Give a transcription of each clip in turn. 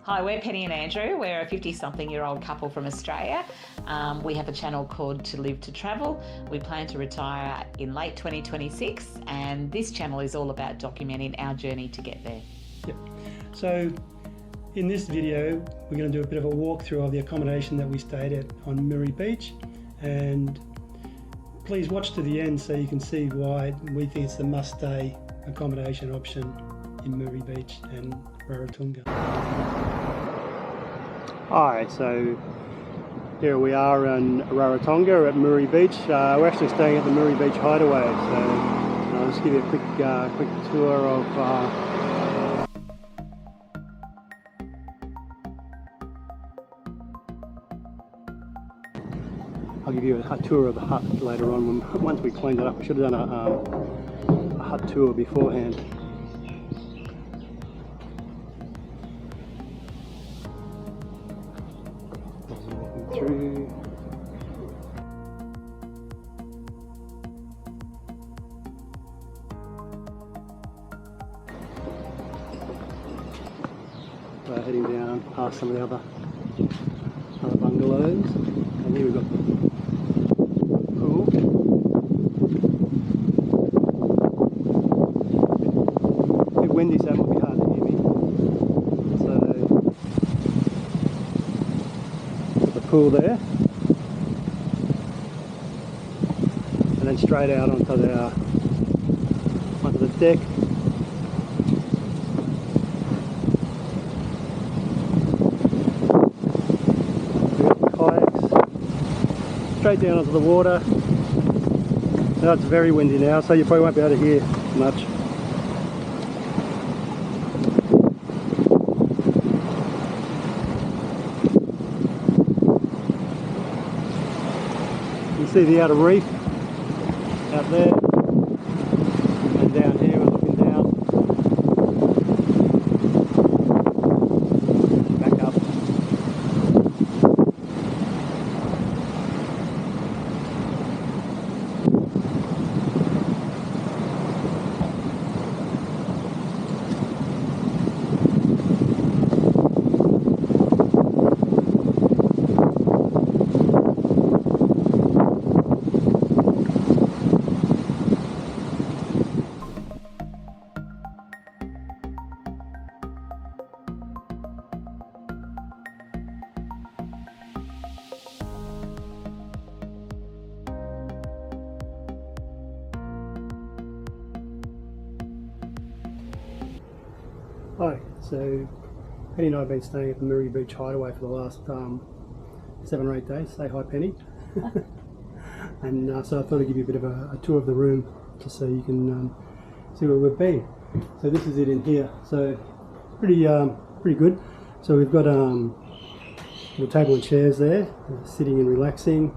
Hi, we're Penni and Andrew. We're a 50-something-year-old couple from Australia. We have a channel called To Live to Travel. We plan to retire in late 2026, and this channel is all about documenting our journey to get there. Yep. So in this video, we're going to do a bit of a walkthrough of the accommodation that we stayed at on Muri Beach, and please watch to the end so you can see why we think it's the must-stay accommodation option in Muri Beach and Raratonga. Alright, so here we are in Raratonga at Muri Beach. We're actually staying at the Muri Beach Hideaway, so I'll just give you a quick tour of I'll give you a tour of the hut later on once we cleaned it up. We should have done a hut tour beforehand. Through. We're heading down past some of the other bungalows, and here we've got the pool. A bit windy, so it might be hard to hear me. So the pool there, and then straight out onto the deck. We've got the kayaks straight down onto the water. Now it's very windy now, so you probably won't be able to hear much. You see the outer reef out there, and down here we're looking down, back up. Hi, so Penni and I have been staying at the Muri Beach Hideaway for the last 7 or 8 days. Say hi, Penni. And so I thought I'd give you a bit of a tour of the room just so you can see where we've been. So this is it in here. So pretty good. So we've got little table and chairs there, sitting and relaxing.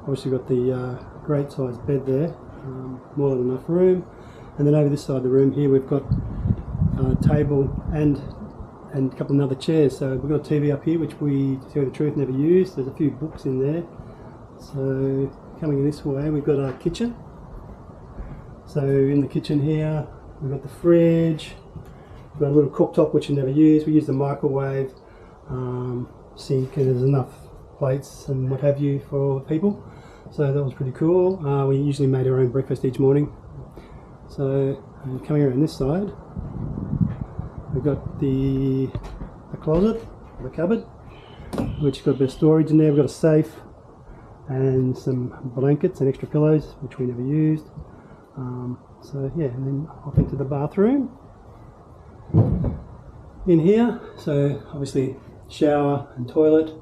Obviously got the great sized bed there, more than enough room. And then over this side of the room here we've got table and a couple of other chairs. So we've got a TV up here which we, to tell you the truth, never used. There's a few books in there. So coming in this way we've got our kitchen. So in the kitchen here we've got the fridge, we've got a little cooktop which we never use. We use the microwave, sink, and there's enough plates and what have you for people. So that was pretty cool. We usually made our own breakfast each morning. So coming around this side we've got the closet, the cupboard, which has got a bit of storage in there. We've got a safe and some blankets and extra pillows, which we never used. So yeah, and then off into the bathroom. In here, so obviously shower and toilet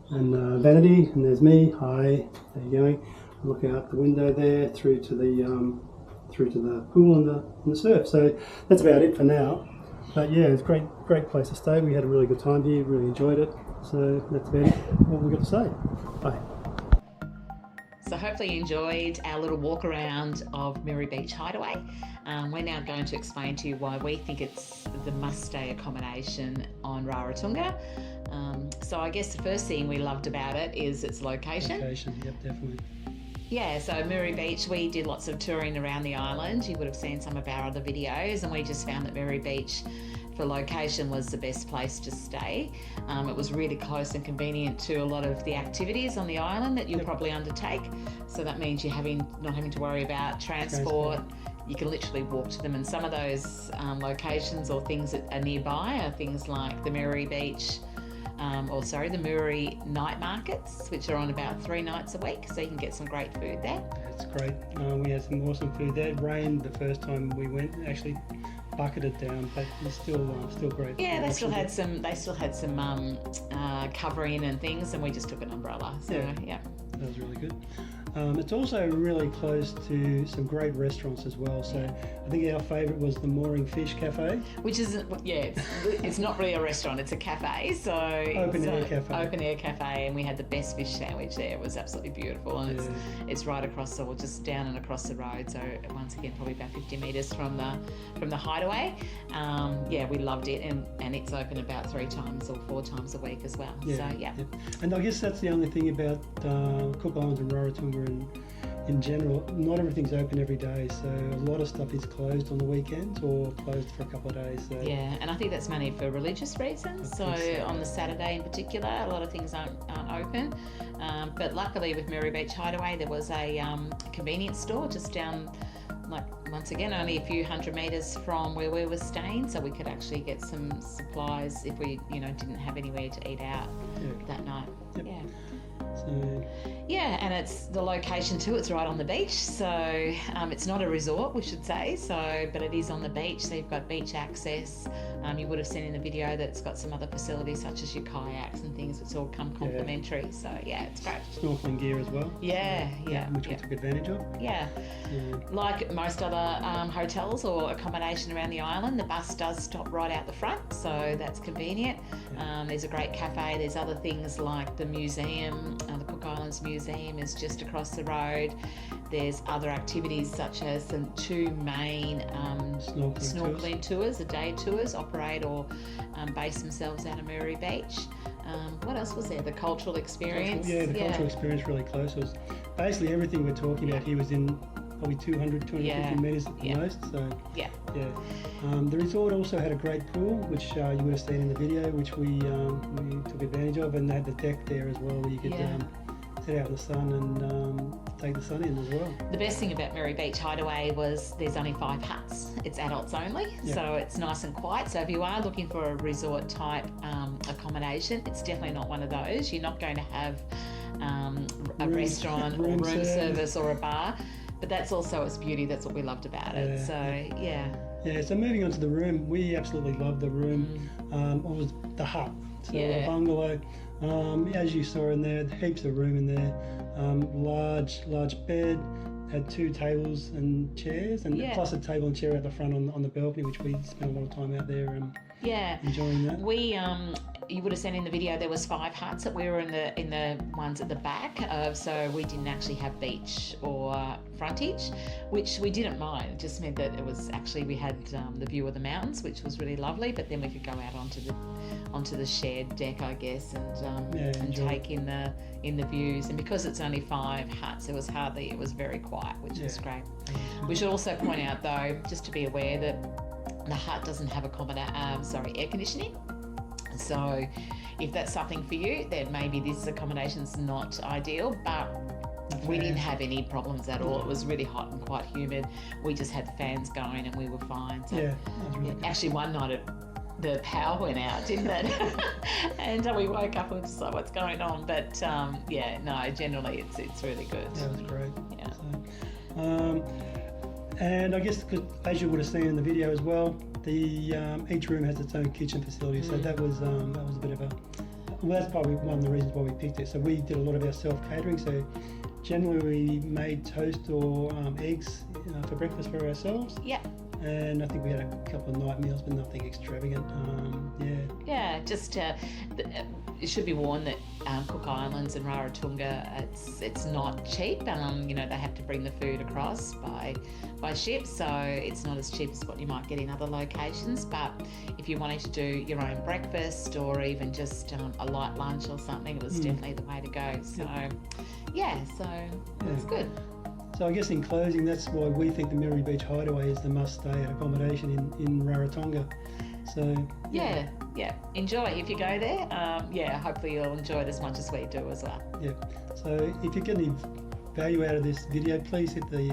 and vanity, and there's me. Hi, there you going? I'm looking out the window there through to the pool and the surf. So that's about it for now. But yeah, it's a great place to stay. We had a really good time here, really enjoyed it. So that's about it, what we've got to say. Bye. So hopefully you enjoyed our little walk around of Muri Beach Hideaway. We're now going to explain to you why we think it's the must-stay accommodation on Raratonga. So I guess the first thing we loved about it is its location. Location, yep, definitely. Yeah, so Muri Beach, we did lots of touring around the island. You would have seen some of our other videos, and we just found that Muri Beach for location was the best place to stay. It was really close and convenient to a lot of the activities on the island that you'll probably undertake. So that means you're not having to worry about transport. You can literally walk to them, and some of those locations or things that are nearby are things like the Muri Beach, the Muri night markets, which are on about 3 nights a week, so you can get some great food there. It's great. We had some awesome food there. It rained the first time we went, actually bucketed down, but it's still great. Yeah, they still had some covering and things, and we just took an umbrella. So yeah. That was really good. It's also really close to some great restaurants as well. So I think our favourite was the Mooring Fish Cafe. Which is, it's not really a restaurant, it's a cafe. So Open air cafe, and we had the best fish sandwich there. It was absolutely beautiful, and it's right across, or just down and across the road. So once again, probably about 50 metres from the hideaway. We loved it, and it's open about 3 times or 4 times a week as well. And I guess that's the only thing about Cook Islands and Raratonga in general. Not everything's open every day, so a lot of stuff is closed on the weekends or closed for a couple of days. So. Yeah, and I think that's mainly for religious reasons. So on the Saturday in particular, a lot of things aren't open. But luckily with Muri Beach Hideaway, there was a convenience store just down, once again, only a few 100 metres from where we were staying, so we could actually get some supplies if we, didn't have anywhere to eat out that night. Yep. Yeah. So. Yeah, and it's the location too. It's right on the beach, so it's not a resort, we should say. But it is on the beach, so you've got beach access. You would have seen in the video that it's got some other facilities such as your kayaks and things. It's all come complimentary. So it's great. Snorkeling gear as well. Which we took advantage of. Yeah. Like most other hotels or accommodation around the island, the bus does stop right out the front, so that's convenient. There's a great cafe. There's other things like the museum. The Cook Islands Museum is just across the road. There's other activities such as 2 main snorkeling tours, the day tours, operate or base themselves out of Muri Beach. What else was there? The cultural experience. Cultural experience really close. It was basically everything we're talking about here was in probably 250 metres at the most. So the resort also had a great pool, which you would have seen in the video, which we took advantage of, and they had the deck there as well, where you could sit out in the sun and take the sun in as well. The best thing about Muri Beach Hideaway was there's only 5 huts. It's adults only, so it's nice and quiet. So if you are looking for a resort type accommodation, it's definitely not one of those. You're not going to have a restaurant or room service or a bar. But that's also its beauty. That's what we loved about it. So, so moving on to the room, we absolutely loved the room. It was the hut, so the bungalow. As you saw in there, heaps of room in there. Large bed, had 2 tables and chairs, and plus a table and chair at the front on the balcony, which we spent a lot of time out there enjoying that. We you would have seen in the video there was 5 huts that we were in the ones at the back of, so we didn't actually have beach or frontage, which we didn't mind. It just meant that it was actually, we had the view of the mountains, which was really lovely, but then we could go out onto the shared deck, I guess, and take in the views. And because it's only 5 huts, it was very quiet, which was great. We should also point out though, just to be aware, that the hut doesn't have air conditioning. So if that's something for you, then maybe this accommodation's not ideal, but we didn't have any problems at all. It was really hot and quite humid. We just had the fans going and we were fine. So, actually one night the power went out, didn't it? And we woke up and was just like, what's going on? But generally it's really good. That was great. Yeah. So, and I guess as you would have seen in the video as well, each room has its own kitchen facility, so that was a bit of that's probably one of the reasons why we picked it. So we did a lot of our self-catering, so generally we made toast or eggs for breakfast for ourselves. And I think we had a couple of night meals, but nothing extravagant. Just it should be warned that Cook Islands and Raratonga, it's not cheap. You know, they have to bring the food across by ship, so it's not as cheap as what you might get in other locations. But if you wanted to do your own breakfast or even just a light lunch or something, it was definitely the way to go. So it's good. So I guess in closing, that's why we think the Muri Beach Hideaway is the must-stay at accommodation in Raratonga. So yeah, enjoy if you go there. Hopefully you'll enjoy it as much as we do as well. Yeah. So if you get any value out of this video, please hit the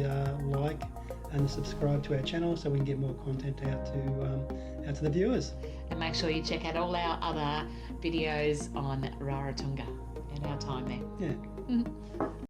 like and the subscribe to our channel so we can get more content out to the viewers. And make sure you check out all our other videos on Raratonga and our time there. Yeah.